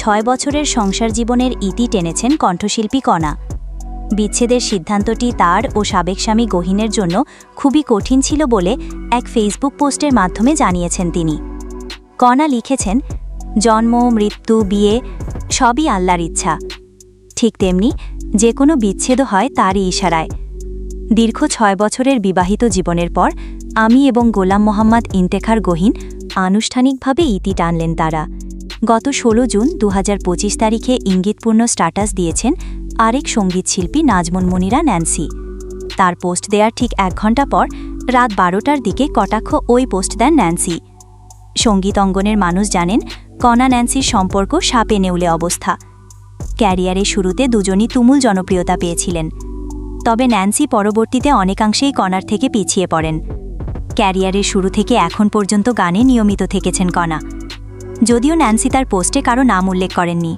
6 বছরের সংসার জীবনের ইতি টেনেছেন কণ্ঠশিল্পী কণা। বিচ্ছেদের সিদ্ধান্তটি তার ও সাবেক স্বামী গহীনের জন্য খুবই কঠিন ছিল বলে এক ফেসবুক পোস্টের মাধ্যমে জানিয়েছেন তিনি। কণা লিখেছেন, জন্ম, মৃত্যু, বিয়ে সবই আল্লাহর ইচ্ছা। ঠিক তেমনি যে কোনো বিচ্ছেদও হয় তারই ইশারায়। দীর্ঘ 6 বছরের বিবাহিত জীবনের পর আমি এবং গোলাম মোহাম্মদ ইন্তেখার গহীন আনুষ্ঠানিকভাবে ইতি টানলেন তারা। গত 16 জুন 2025 তারিখে ইঙ্গিতপূর্ণ স্ট্যাটাস দিয়েছেন আরেক সঙ্গীতশিল্পী নাজমুন মুনিরা ন্যান্সি। তার পোস্ট দেওয়ার ঠিক 1 ঘণ্টা পর রাত 12টার দিকে কটাক্ষ ওই পোস্ট দেন ন্যান্সি। সঙ্গীত অঙ্গনের মানুষ জানেন, কণা ন্যান্সির সম্পর্ক সাপে নেউলে অবস্থা। ক্যারিয়ারের শুরুতে দুজনই তুমুল জনপ্রিয়তা পেয়েছিলেন, তবে ন্যান্সি পরবর্তীতে অনেকাংশেই কণার থেকে পিছিয়ে পড়েন। ক্যারিয়ারের শুরু থেকে এখন পর্যন্ত গানে নিয়মিত থেকেছেন কণা, যদিও ন্যান্সি তার পোস্টে কারো নাম উল্লেখ করেননি।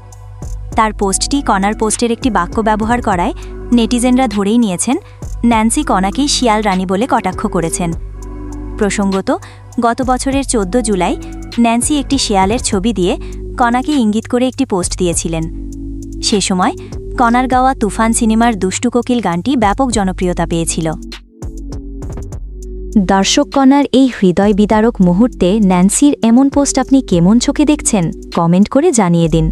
তার পোস্টটি কণার পোস্টের একটি বাক্য ব্যবহার করায় নেটিজেনরা ধরেই নিয়েছেন ন্যান্সি কণাকেই শিয়াল রানী বলে কটাক্ষ করেছেন। প্রসঙ্গত, গত বছরের 14 জুলাই ন্যান্সি একটি শিয়ালের ছবি দিয়ে কণাকে ইঙ্গিত করে একটি পোস্ট দিয়েছিলেন। সে সময় কণার গাওয়া তুফান সিনেমার দুষ্টু কোকিল গানটি ব্যাপক জনপ্রিয়তা পেয়েছিল। দর্শক, কণার এই হৃদয় বিদারক মুহূর্তে ন্যান্সির এমন পোস্ট আপনি কেমন চোখে দেখছেন? কমেন্ট করে জানিয়ে দিন।